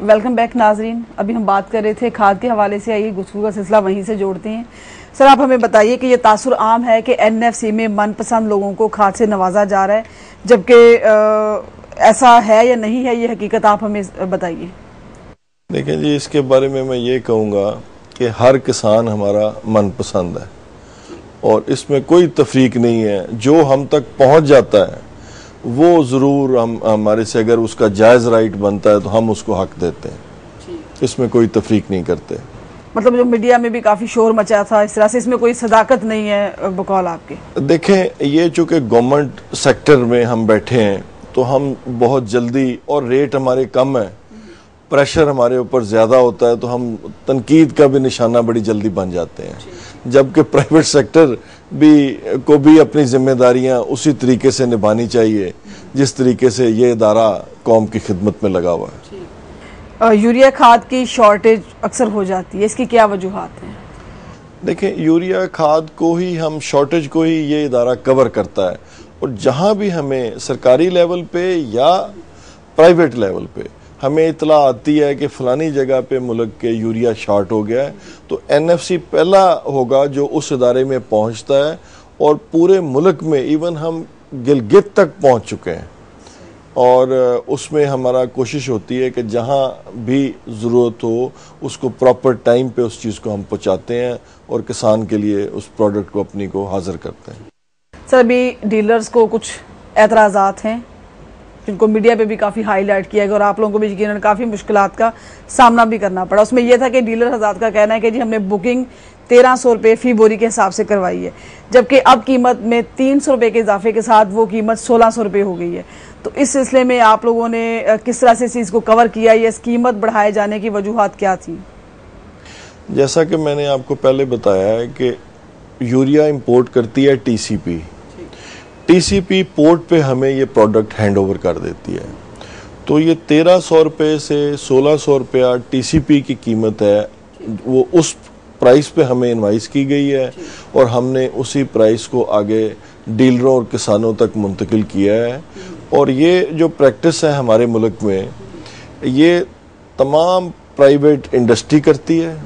Welcome back नाजरीन। अभी हम बात कर रहे थे खाद के हवाले से, आइए गुफ्तगू का सिलसिला वहीं से जोड़ते हैं। सर, आप हमें बताइए कि ये तासुर आम है कि एनएफसी में मनपसंद लोगों को खाद से नवाजा जा रहा है, जबकि ऐसा है या नहीं है, ये हकीकत आप हमें बताइए। देखिए जी, इसके बारे में मैं ये कहूँगा कि हर किसान हमारा मनपसंद है और इसमें कोई तफरीक नहीं है। जो हम तक पहुँच जाता है वो ज़रूर हमारे से अगर उसका जायज़ राइट बनता है तो हम उसको हक देते हैं, इसमें कोई तफरीक नहीं करते। मतलब जो मीडिया में भी काफ़ी शोर मचा था, इस तरह से इसमें कोई सदाकत नहीं है बकौल आपके। देखें, ये चूँकि गवर्नमेंट सेक्टर में हम बैठे हैं तो हम बहुत जल्दी, और रेट हमारे कम है, प्रेशर हमारे ऊपर ज़्यादा होता है तो हम तनकीद का भी निशाना बड़ी जल्दी बन जाते हैं। जबकि प्राइवेट सेक्टर को भी अपनी जिम्मेदारियां उसी तरीके से निभानी चाहिए जिस तरीके से ये इदारा कौम की खिदमत में लगा हुआ है। यूरिया खाद की शॉर्टेज अक्सर हो जाती है, इसकी क्या वजूहात हैं? देखें, यूरिया खाद को ही हम शॉर्टेज को ही ये इदारा कवर करता है, और जहां भी हमें सरकारी लेवल पे या प्राइवेट लेवल पे हमें इतला आती है कि फलानी जगह पे मुल्क के यूरिया शॉर्ट हो गया है, तो एनएफसी पहला होगा जो उस इदारे में पहुंचता है, और पूरे मुल्क में इवन हम गिलगित तक पहुंच चुके हैं। और उसमें हमारा कोशिश होती है कि जहां भी ज़रूरत हो उसको प्रॉपर टाइम पे उस चीज़ को हम पहुंचाते हैं और किसान के लिए उस प्रोडक्ट को अपनी को हाजिर करते हैं। सर, अभी डीलर्स को कुछ एतराज़ात हैं जिनको मीडिया पे भी काफ़ी हाईलाइट किया गया और आप लोगों को भी यकीनन काफ़ी मुश्किलात का सामना भी करना पड़ा। उसमें यह था कि डीलर हज़रात का कहना है कि जी हमने बुकिंग 1300 रुपये फ़ी बोरी के हिसाब से करवाई है, जबकि अब कीमत में 300 रुपये के इजाफे के साथ वो कीमत 1600 रुपये हो गई है। तो इस सिलसिले में आप लोगों ने किस तरह से इस चीज़ को कवर किया, या इस कीमत बढ़ाए जाने की वजूहात क्या थी? जैसा कि मैंने आपको पहले बताया है कि यूरिया इंपोर्ट करती है टीसीपी पोर्ट पे हमें ये प्रोडक्ट हैंड ओवर कर देती है। तो ये 1300 रुपये से 1600 रुपया टीसीपी की कीमत है, वो उस प्राइस पे हमें इनवाइस की गई है और हमने उसी प्राइस को आगे डीलरों और किसानों तक मुंतकिल किया है। और ये जो प्रैक्टिस है हमारे मुल्क में, ये तमाम प्राइवेट इंडस्ट्री करती है,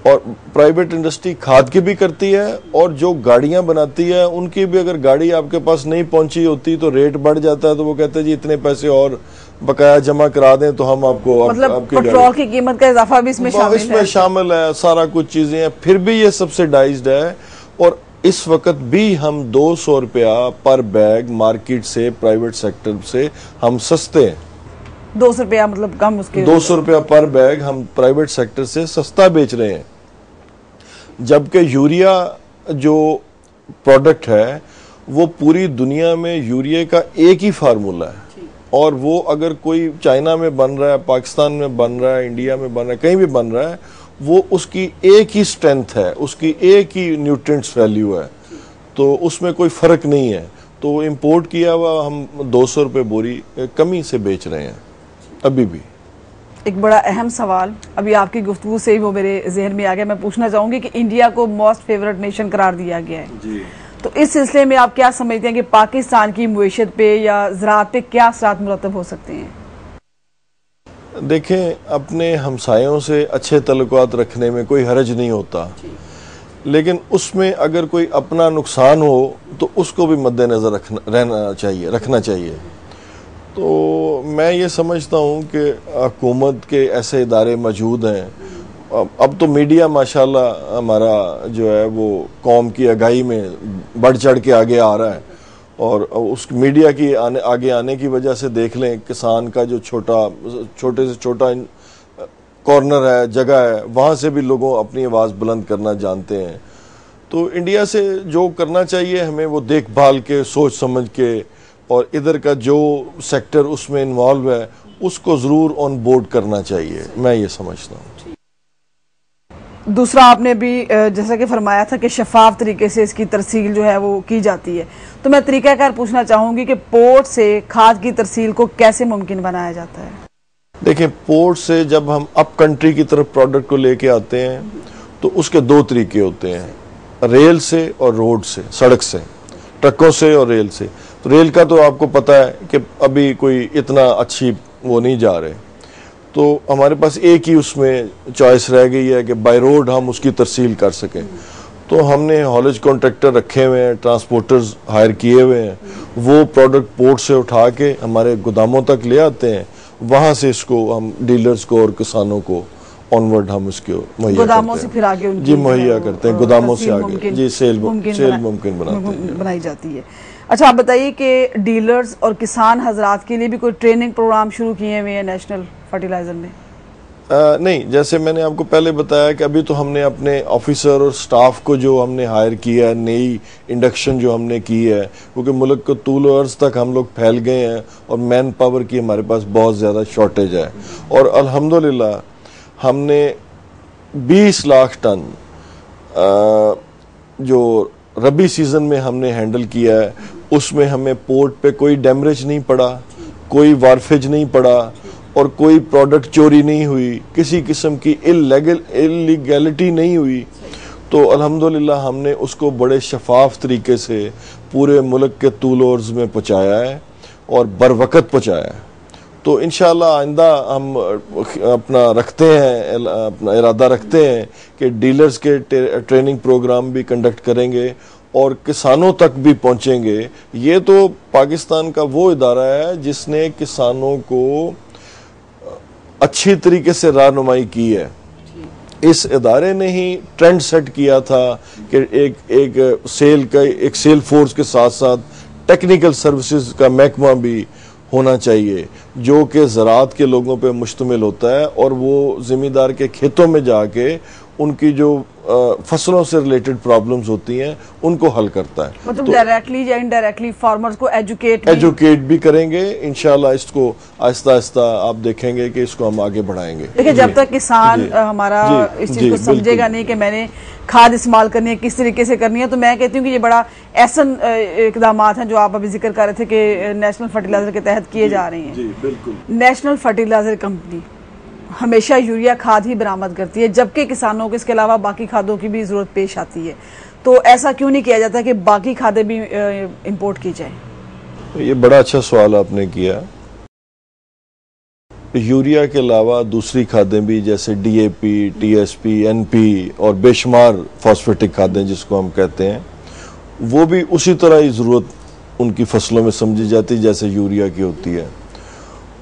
और प्राइवेट इंडस्ट्री खाद की भी करती है, और जो गाड़ियां बनाती है उनकी भी, अगर गाड़ी आपके पास नहीं पहुंची होती तो रेट बढ़ जाता है, तो वो कहते हैं जी इतने पैसे और बकाया जमा करा दें तो हम आपको मतलब पेट्रोल की कीमत का इजाफा भी इसमें शामिल है, सारा कुछ चीजें हैं, फिर भी ये सब्सिडाइज्ड है। और इस वक्त भी हम 200 रुपया पर बैग मार्केट से, प्राइवेट सेक्टर से हम सस्ते हैं। 200 रुपया मतलब कम, उसके 200 रुपया पर बैग हम प्राइवेट सेक्टर से सस्ता बेच रहे हैं। जबकि यूरिया जो प्रोडक्ट है वो पूरी दुनिया में यूरिया का एक ही फार्मूला है, और वो अगर कोई चाइना में बन रहा है, पाकिस्तान में बन रहा है, इंडिया में बन रहा है, कहीं भी बन रहा है, वो उसकी एक ही स्ट्रेंथ है, उसकी एक ही न्यूट्रिएंट्स वैल्यू है, तो उसमें कोई फ़र्क नहीं है। तो इंपोर्ट किया हुआ हम 200 रुपये बोरी कमी से बेच रहे हैं अभी भी। एक बड़ा अहम सवाल अभी आपकी गुफ्तगू से ही वो मेरे जहन में आ गया, मैं पूछना चाहूंगी कि इंडिया को मोस्ट फेवरेट नेशन करार दिया गया है जी। तो इस सिलसिले में आप क्या समझते हैं कि पाकिस्तान की मुईशत पे या ज़राअत पे क्या असरात मुरतब हो सकते हैं? देखें, अपने हमसायों से अच्छे तल्लुकात रखने में कोई हरज नहीं होता, लेकिन उसमें अगर कोई अपना नुकसान हो तो उसको भी मद्देनज़र रखना चाहिए। तो मैं ये समझता हूँ कि हुकूमत के ऐसे इदारे मौजूद हैं। अब तो मीडिया माशाल्लाह हमारा जो है वो कौम की आगाही में बढ़ चढ़ के आगे आ रहा है, और उस मीडिया की आगे आने की वजह से देख लें, किसान का जो छोटे से छोटा कॉर्नर है, जगह है, वहाँ से भी लोगों अपनी आवाज़ बुलंद करना जानते हैं। तो इंडिया से जो करना चाहिए हमें, वो देखभाल के, सोच समझ के, और इधर का जो सेक्टर उसमें इन्वॉल्व है उसको ज़रूर ऑन बोर्ड करना चाहिए, मैं ये समझता हूँ। दूसरा, आपने भी जैसा कि फरमाया था कि शफाफ तरीके से इसकी तरसील जो है वो की जाती है, तो मैं तरीक़ाकार पूछना चाहूँगी कि पोर्ट से खाद की तरसील को कैसे मुमकिन बनाया जाता है? देखिए, पोर्ट से जब हम अप कंट्री की तरफ प्रोडक्ट को लेके आते हैं तो उसके दो तरीके होते हैं, रेल से और रोड से, सड़क से, ट्रकों से और रेल से। तो रेल का तो आपको पता है कि अभी कोई इतना अच्छी वो नहीं जा रहे, तो हमारे पास एक ही उसमें चॉइस रह गई है कि बाय रोड हम उसकी तरसील कर सकें। तो हमने हॉलेज कॉन्ट्रैक्टर रखे हुए हैं, ट्रांसपोर्टर्स हायर किए हुए हैं, वो प्रोडक्ट पोर्ट से उठा के हमारे गोदामों तक ले आते हैं, वहां से इसको हम डीलर्स को और किसानों को ऑनवर्ड हम इसको मुहैया गोदामों से फिर आगे उनकी जी मुहैया करते हैं, गोदामों से आगे जी सेल मुमकिन बनाई जाती है। अच्छा, आप बताइए कि डीलर्स और किसान हजरात के लिए भी कोई ट्रेनिंग प्रोग्राम शुरू किए हुए हैं नेशनल फर्टिलाइजर ने? नहीं, जैसे मैंने आपको पहले बताया कि अभी तो हमने अपने ऑफिसर और स्टाफ को जो हमने हायर किया है, नई इंडक्शन जो हमने की है, क्योंकि मुल्क को तूल अर्ज तक हम लोग फैल गए हैं और मैन पावर की हमारे पास बहुत ज़्यादा शॉर्टेज है। और अल्हम्दुलिल्लाह हमने 20 लाख टन जो रबी सीजन में हमने हैंडल किया है, उसमें हमें पोर्ट पे कोई डैमेज नहीं पड़ा, कोई वारफेज नहीं पड़ा और कोई प्रोडक्ट चोरी नहीं हुई, किसी किस्म की इलीगैलिटी नहीं हुई। तो अल्हम्दुलिल्लाह हमने उसको बड़े शफाफ तरीके से पूरे मुल्क के तूल अर्ज में पहुँचाया है और बर वक़्त पहुँचाया है। तो इंशाअल्लाह आइंदा हम अपना रखते हैं, अपना इरादा रखते हैं कि डीलर्स के ट्रेनिंग प्रोग्राम भी कंडक्ट करेंगे और किसानों तक भी पहुंचेंगे। ये तो पाकिस्तान का वो इदारा है जिसने किसानों को अच्छी तरीके से रहनुमाई की है। इस इदारे ने ही ट्रेंड सेट किया था कि एक सेल फोर्स के साथ साथ टेक्निकल सर्विसेज का महकमा भी होना चाहिए, जो कि ज़राअत के लोगों पे मुश्तमिल होता है और वो ज़मींदार के खेतों में जाके उनकी जो फसलों से रिलेटेड प्रॉब्लम्स होती हैं उनको हल करता है। मतलब डायरेक्टली या इनडायरेक्टली फार्मर्स को एजुकेट भी करेंगे। इंशाल्लाह इसको आहिस्ता आहिस्ता आप देखेंगे कि इसको हम आगे बढ़ाएंगे। देखिए, जब तक किसान हमारा इस चीज को समझेगा नहीं कि मैंने खाद इस्तेमाल करनी है, किस तरीके से करनी है, तो मैं कहती हूँ कि ये बड़ा ऐसा इकदाम हैं जो आप अभी जिक्र कर रहे थे कि नेशनल फर्टिलाइजर के तहत किए जा रहे हैं। बिल्कुल। नेशनल फर्टिलाइजर कंपनी हमेशा यूरिया खाद ही बरामद करती है, जबकि किसानों को इसके अलावा बाकी खादों की भी जरूरत पेश आती है। तो ऐसा क्यों नहीं किया जाता कि बाकी खादें भी इंपोर्ट की जाए? ये बड़ा अच्छा सवाल आपने किया। यूरिया के अलावा दूसरी खादें भी जैसे डीएपी, टीएसपी, एनपी और बेशुमार फॉस्फेटिक खादें जिसको हम कहते हैं, वो भी उसी तरह ही ज़रूरत उनकी फसलों में समझी जाती जैसे यूरिया की होती है।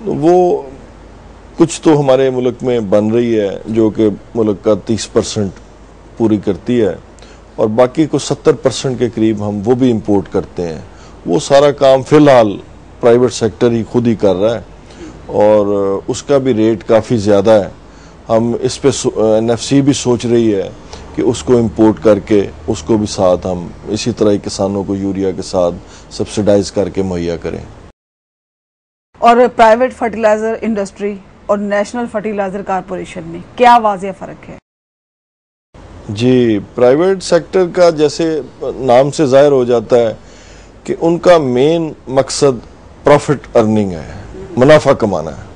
तो वो कुछ तो हमारे मुल्क में बन रही है जो कि मुल्क का 30% पूरी करती है और बाकी को 70% के करीब हम वो भी इंपोर्ट करते हैं। वो सारा काम फ़िलहाल प्राइवेट सेक्टर ही खुद ही कर रहा है और उसका भी रेट काफ़ी ज़्यादा है। हम इस पे एनएफसी भी सोच रही है कि उसको इंपोर्ट करके उसको भी साथ हम इसी तरह किसानों को यूरिया के साथ सब्सिडाइज करके मुहैया करें। और प्राइवेट फर्टिलाइजर इंडस्ट्री और नेशनल फर्टिलाइजर कारपोरेशन में क्या वाज़ेह फ़र्क है? जी, प्राइवेट सेक्टर का जैसे नाम से जाहिर हो जाता है कि उनका मेन मकसद प्रॉफिट अर्निंग है, मुनाफा कमाना है।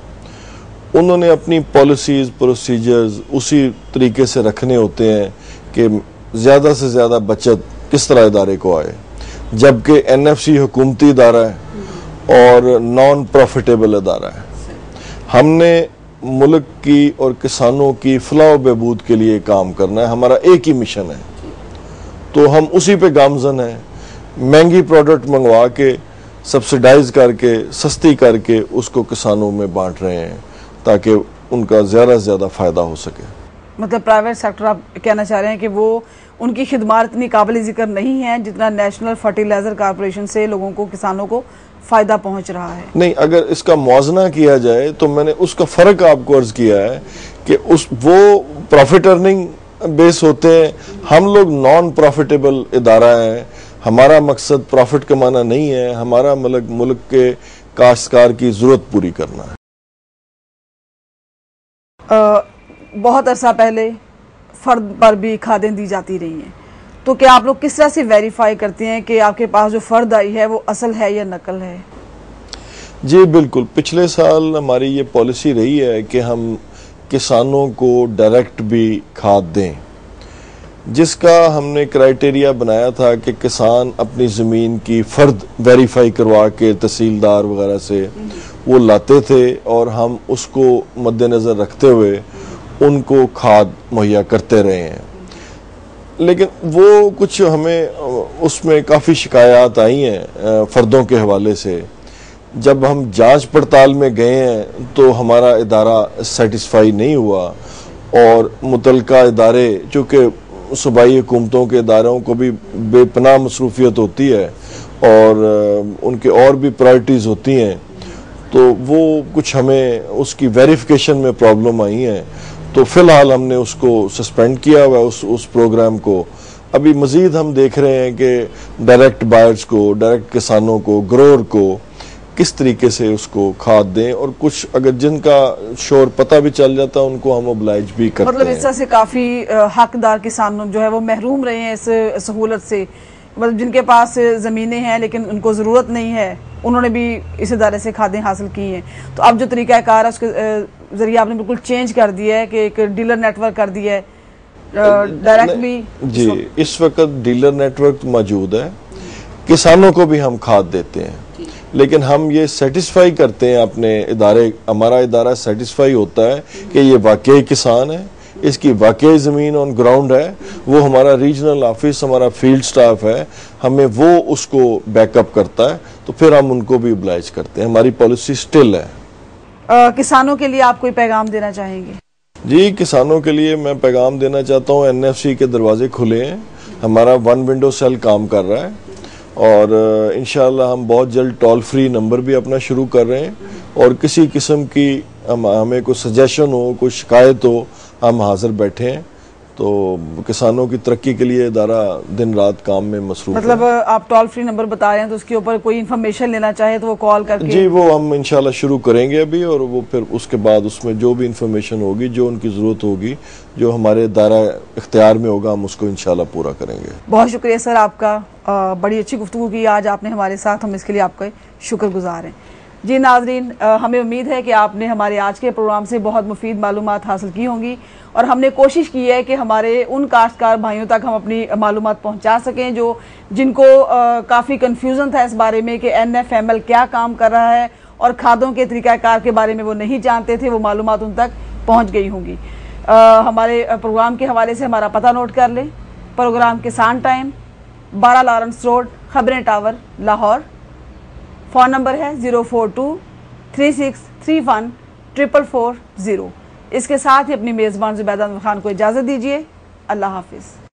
उन्होंने अपनी पॉलिसीज प्रोसीजर्स उसी तरीके से रखने होते हैं कि ज़्यादा से ज़्यादा बचत किस तरह इदारे को आए, जबकि एनएफसी हुकूमती इदारा है और नॉन प्रॉफिटेबल इदारा है। हमने मुल्क की और किसानों की फलाह बहबूद के लिए काम करना है, हमारा एक ही मिशन है। तो हम उसी पे गामजन हैं, महंगी प्रोडक्ट मंगवा के सब्सिडाइज करके सस्ती करके उसको किसानों में बांट रहे हैं ताकि उनका ज़्यादा से ज़्यादा फ़ायदा हो सके। मतलब प्राइवेट सेक्टर आप कहना चाह रहे हैं कि वो उनकी खिदमत इतनी काबिल जिक्र नहीं है जितना नेशनल फर्टिलाइजर कारपोरेशन से लोगों को, किसानों को फ़ायदा पहुंच रहा है? नहीं, अगर इसका मुआवजा किया जाए तो मैंने उसका फ़र्क आपको अर्ज किया है कि वो प्रॉफिट अर्निंग बेस होते हैं, हम लोग नॉन प्रॉफिटेबल इदारा है। हमारा मकसद प्रॉफिट कमाना नहीं है, हमारा मुल्क के काश्तकार की ज़रूरत पूरी करना है। बहुत अरसा पहले फ़र्द पर भी खादें दी जाती रही हैं, तो क्या आप लोग किस तरह से वेरीफाई करते हैं कि आपके पास जो फ़र्द आई है वो असल है या नकल है? जी बिल्कुल, पिछले साल हमारी ये पॉलिसी रही है कि हम किसानों को डायरेक्ट भी खाद दें, जिसका हमने क्राइटेरिया बनाया था कि किसान अपनी ज़मीन की फ़र्द वेरीफाई करवा के तहसीलदार वगैरह से वो लाते थे और हम उसको मद्देनज़र रखते हुए उनको खाद मुहैया करते रहे हैं। लेकिन वो कुछ हमें उसमें काफ़ी शिकायत आई हैं फ़र्दों के हवाले से। जब हम जांच पड़ताल में गए हैं तो हमारा इदारा सेटिस्फाई नहीं हुआ और मुतलका इदारे, चूँकि सूबाई हुकूमतों के इदारों को भी बेपनाह मसरूफियत होती है और उनके और भी प्रायोरिटीज़ होती हैं, तो वो कुछ हमें उसकी वेरिफिकेशन में प्रॉब्लम आई है। तो फिलहाल हमने उसको सस्पेंड किया हुआ उस प्रोग्राम को। अभी मजीद हम देख रहे हैं कि डायरेक्ट बायर्स को, डायरेक्ट किसानों को, ग्रोअर को किस तरीके से उसको खाद दें, और कुछ अगर जिनका शोर पता भी चल जाता है उनको हम ओब्लाइज भी करते हैं। मतलब इस तरह से काफी हकदार किसान जो है वो महरूम रहे हैं इस सहूलत से। मतलब जिनके पास ज़मीनें हैं लेकिन उनको ज़रूरत नहीं है, उन्होंने भी इस इदारे से खादें हासिल की हैं। तो अब जो तरीक़ाकार है उसके ज़रिए आपने बिल्कुल चेंज कर दिया है कि एक डीलर नेटवर्क कर दिया है डायरेक्टली। जी, इस वक्त डीलर नेटवर्क मौजूद है, किसानों को भी हम खाद देते हैं, लेकिन हम ये सेटिस्फाई करते हैं अपने इदारे, हमारा इदारा सेटिस्फाई होता है कि ये वाकई किसान है, इसकी वाकई ज़मीन ऑन ग्राउंड है। वो हमारा रीजनल ऑफिस, हमारा फील्ड स्टाफ है, हमें वो उसको बैकअप करता है, तो फिर हम उनको भी ओब्लाइज करते हैं। हमारी पॉलिसी स्टिल है। किसानों के लिए आप कोई पैगाम देना चाहेंगे? जी, किसानों के लिए मैं पैगाम देना चाहता हूँ, NFC के दरवाजे खुले हैं, हमारा 1 विंडो सेल काम कर रहा है और इंशाअल्लाह हम बहुत जल्द टोल फ्री नंबर भी अपना शुरू कर रहे हैं, और किसी किस्म की हमें कोई सजेशन हो, कोई शिकायत हो, हम हाजिर बैठे हैं। तो किसानों की तरक्की के लिए इदारा दिन रात काम में मसरूफ मतलब आप टोल फ्री नंबर बता रहे हैं, तो उसके ऊपर कोई इन्फॉर्मेशन लेना चाहे तो वो कॉल करके? जी, वो हम इंशाल्लाह शुरू करेंगे अभी, और वो फिर उसके बाद उसमें जो भी इंफॉर्मेशन होगी, जो उनकी ज़रूरत होगी, जो हमारे दायरा इख्तियार में होगा, हम उसको इंशाल्लाह पूरा करेंगे। बहुत शुक्रिया सर आपका, बड़ी अच्छी गुफ्तगू की आज आपने हमारे साथ, हम इसके लिए आपका शुक्रगुजार हैं। जी नाजरीन, हमें उम्मीद है कि आपने हमारे आज के प्रोग्राम से बहुत मुफीद मालूमात हासिल की होंगी, और हमने कोशिश की है कि हमारे उन काश्तकार भाइयों तक हम अपनी मालूमात पहुंचा सकें जिनको काफ़ी कन्फ्यूज़न था इस बारे में कि NFML क्या काम कर रहा है और खादों के तरीक़ाकार के बारे में वो नहीं जानते थे, वो मालूमात उन तक पहुँच गई होंगी। हमारे प्रोग्राम के हवाले से हमारा पता नोट कर लें। प्रोग्राम किसान टाइम, 12 लॉरेंस रोड, खबरें टावर, लाहौर। फ़ोन नंबर है 04236314440। इसके साथ ही अपनी मेज़बान ज़ुबैदा खान को इजाज़त दीजिए। अल्लाह हाफिज़।